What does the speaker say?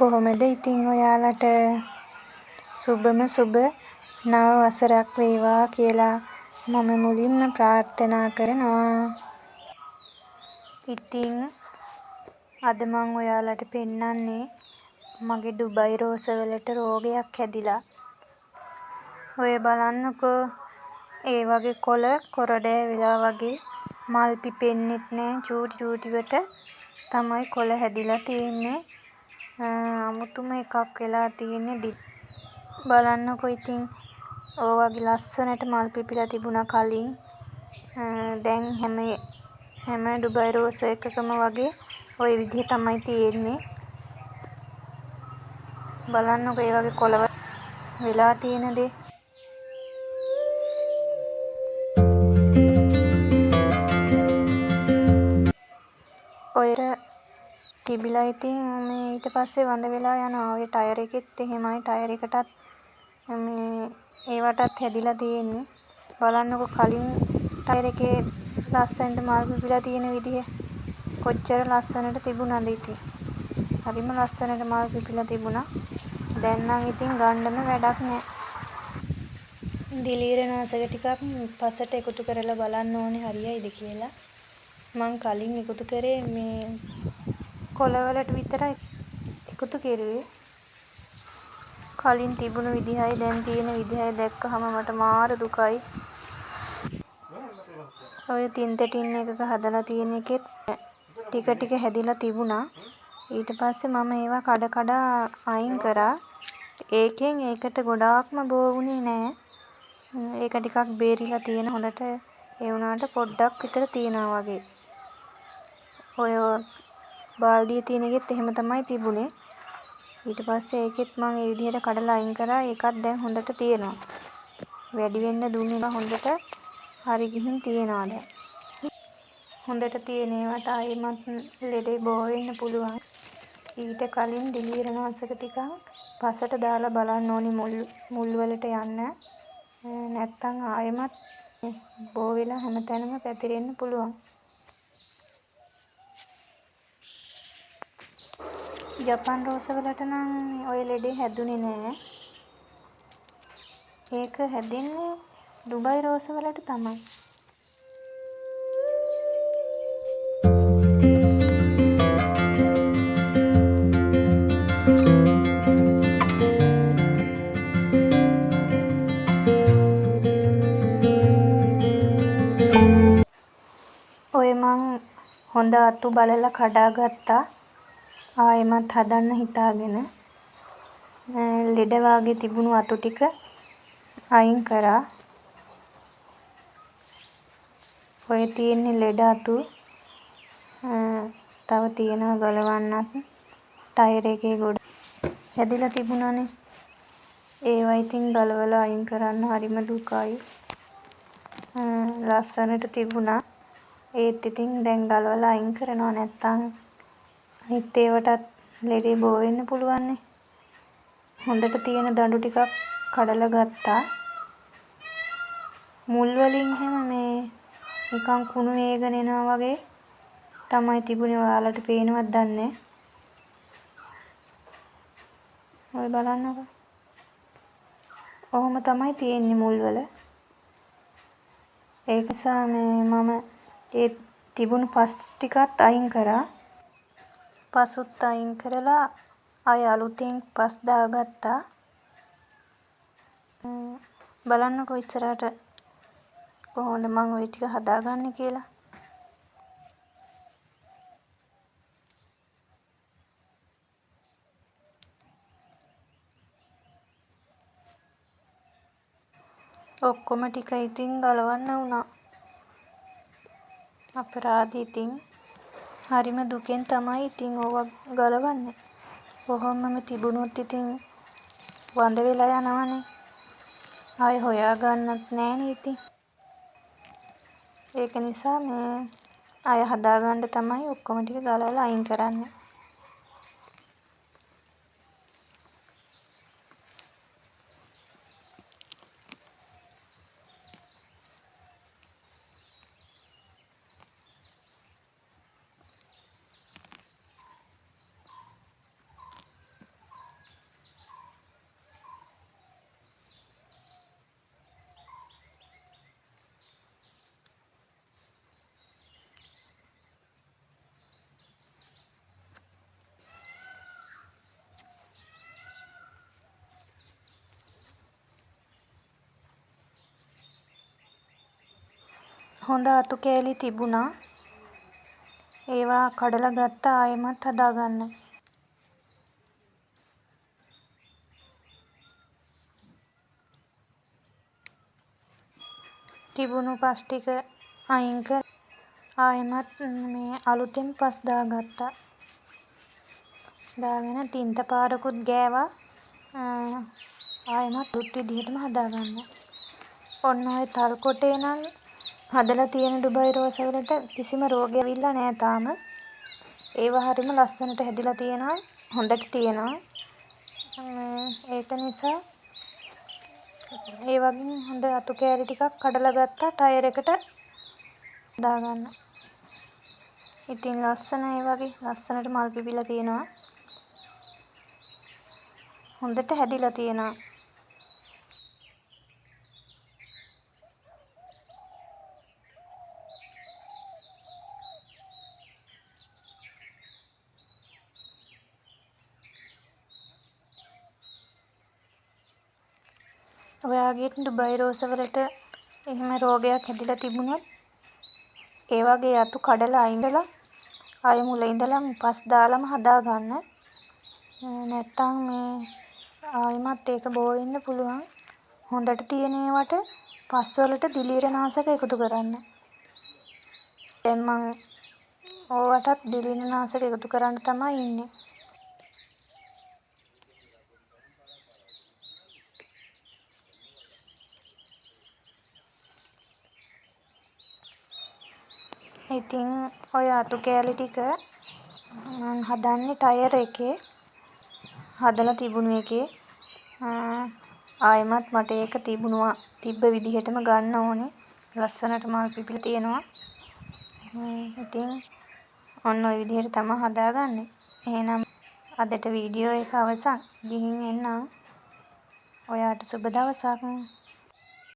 කොහොමද ඉතින් ඔයාලට සුබම සුබ නව වසරක් වේවා කියලා මම මුලින්ම ප්‍රාර්ථනා කරනවා. ඉතින් අද මං ඔයාලට පෙන්නන්නේ මගේ ඩුබයි රෝස වලට රෝගයක් හැදිලා. ඔය බලන්නකෝ, ඒ වගේ කොළ කොරඩෑ වෙලා වගේ මල් පිපෙන්නෙත් නෑ, චූටි චූටිවට තමයි කොළ හැදිලා තියෙන්නේ. අමුතුම එකක් වෙලා තියෙන්නේ. බලන්නකෝ ඉතින් ඔය වගේ ලස්සනට මල් පිපිලා තිබුණා කලින්. දැන් හැම ඩුබයි රෝස එකකම වගේ ওই විදිහ තමයි තියෙන්නේ. බලන්නකෝ ඒ වගේ කොළ වෙලා තියෙන දේ. ඔයට තිබිලා ඉතින් ඊට පස්සේ වඳ වෙලා යනවා. ඔය ටයර් එකෙත් එහෙමයි. ටයර් එකටත් ඒවටත් හැදිලා තියෙන්නේ. බලන්නකෝ කලින් ටයර් එකේ ලස්සනට මල් පිපිලා තියෙන විදිහ. කොච්චර ලස්සනට තිබුණාද ඉතින්. හරිම ලස්සනට මල් පිපිලා තිබුණා. දැන් නම් ඉතින් ගන්නම වැඩක් නෑ. දිලීරනාශක ටිකක් පසට එකතු කරලා බලන්න ඕනේ හරියයිද කියලා. මං කලින් එකතු කරේ මේ කොළවලට විතරයි එකතු කෙරුවේ. කලින් තිබුණු විදිහයි දැන් තියෙන විදිහයි දැක්කහම මට මාර දුකයි. ඔය තින්ත ටින් එකක හදලා තියෙන එකෙත් ටික ටික හැදිලා තිබුණා. ඊට පස්සේ මම ඒවා කඩ කඩ අයින් කරා. ඒකෙන් ඒකට ගොඩාක්ම බෝ වුණේ නෑ. ඒක ටිකක් බේරිලා තියෙන හොඳට. ඒ වුණාට පොඩ්ඩක් විතර තියෙනවා වගේ. ඔය බාල්දියේ තියෙන එකෙත් එහෙම තමයි තිබුණේ. ඊට පස්සේ ඒකෙත් මම ඒ විදිහට කඩලා අයින් කරා. ඒකත් දැන් හොඳට තියෙනවා. වැඩි වෙන්න දුන්නේ නැහැ. හොඳට හරි ගිහින් තියෙනවා දැන්. හොඳට තියෙන ඒවාට ආයෙමත් ලෙඩේ බෝ වෙන්න පුළුවන්. ඊට කලින් දිලීරනාශක ටිකක් පසට දාලා බලන්න ඕනි මුල් වලට යන්න. නැත්තම් ආයෙමත් බෝ වෙලා හැමතැනම පැතිරෙන්න පුළුවන්. ජපන් රෝස වලට නම් ඔය ලෙඩේ හැදුනේ නෑ. ඒක හැදෙන්නේ ඩුබයි රෝස වලට තමයි. ඔය මං හොඳ අතු බලලා කඩාගත්තා. ආයෙමත් හදන්න හිතාගෙන ලෙඩ වාගේ තිබුණු අතු ටික අයින් කරා. ඔය තියෙන්නේ ලෙඩ අතු. තව තියෙනවා ගලවන්නත්. ටයර් එකේ ගොඩ හැදිලා තිබුණානේ. ඒවා ඉතින් ගලවලා අයින් කරන්න හරිම දුකයි. ලස්සනට තිබුණා. ඒත් ඉතින් දැන් ගලවලා අයින් කරනවා. නැත්තම් අනිත් ඒවටත් ලෙඩේ බෝ වෙන්න පුළුවන්නේ. හොඳට තියෙන දඬු ටිකක් කඩලා ගත්තා. මුල් වලින් හැම නිකන් කුණු වේගන එනවා වගේ තමයි තිබුණේ. ඔයාලට පේනවද දන්නේ නෑ. ඔය බලන්නකෝ. ඔහොම තමයි තියෙන්නේ මුල් වල. ඒක නිසා මම ඒ තිබුණු පස් ටිකත් අයින් කරා. පසුත් අයින් කරලා ආය අලුතෙන් පස් දාගත්තා. බලන්නකෝ ඉස්සරහට කොහොමද මම ওই ටික හදාගන්නේ කියලා. ඔක්කොම ටික ඉතින් ගලවන්න වුණා. අපරාධෙ ඉතින්. හරිම දුකෙන් තමයි ඉතින් ඕවා ගලවන්නේ. කොහොමම තිබුණොත් ඉතින් වඳ වෙලා යනවනේ. ආයෙ හොයාගන්නත් නෑනේ ඉතින්. ඒක නිසා ආයෙ හදාගන්න තමයි ඔක්කොම ටික ගලවලා අයින් කරන්නේ. හොඳ අතු කෑලි තිබුණා. ඒවා කඩලා ගත්තා ආයෙමත් හදාගන්න. තිබුණු පස් ටික අයින් කර ආයෙමත් මේ අලුතෙන් පස් දාගත්තා. දාගෙන තින්ත පාරකුත් ගෑවා. ආයෙමත් අලුත් විදිහටම හදාගන්න. ඔන්න ඔය තල් කොටේ නම් හදලා තියෙන ඩුබයි රෝස වලට කිසිම රෝගයක් ඇවිල්ලා නෑ තාම. ඒවා හරිම ලස්සනට හැදිලා තියෙනවා. හොඳට තියෙනවා. ඒක නිසා ඒ වගේ හොඳ අතු කෑලි ටිකක් කඩලා ගත්තා ටයර් එකට දාගන්න. ඉතින් ලස්සන ඒ වගේ ලස්සනට මල් පිපිලා තියෙනවා. හොඳට හැදිලා තියෙනවා. ඔයාගේ ඩුබයි රෝස වලට එහෙම රෝගයක් හැදිලා තිබුණොත් ඒ වගේ අතු කඩලා අයින්දලා ආයෙ මුල ඉඳලම පස් දාලම හදාගන්න. නැත්තම් මේ ආයෙමත් ඒක බෝ වෙන්න පුළුවන්. හොඳට තියෙන ඒවට පස් වලට දිලීරනාශක එකතු කරන්න. දැන් මං ඕවටත් දිලීරනාශක එකතු කරන්න තමයි ඉන්නේ. ඉතින් ඔය අතු කෑලි ටික මං හදන්නේ ටයර් එකේ හදලා තිබුණු එකේ. ආයෙමත් මට ඒක තිබ්බ විදිහටම ගන්න ඕනේ. ලස්සනට මල් පිපිලා තියෙනවා. ඉතින් ඔන්න ඔය විදිහට තමයි හදාගන්නේ. එහෙනම් අදට වීඩියෝ එක අවසන්. ගිහින් එන්නම්. ඔයාට සුබ දවසක්.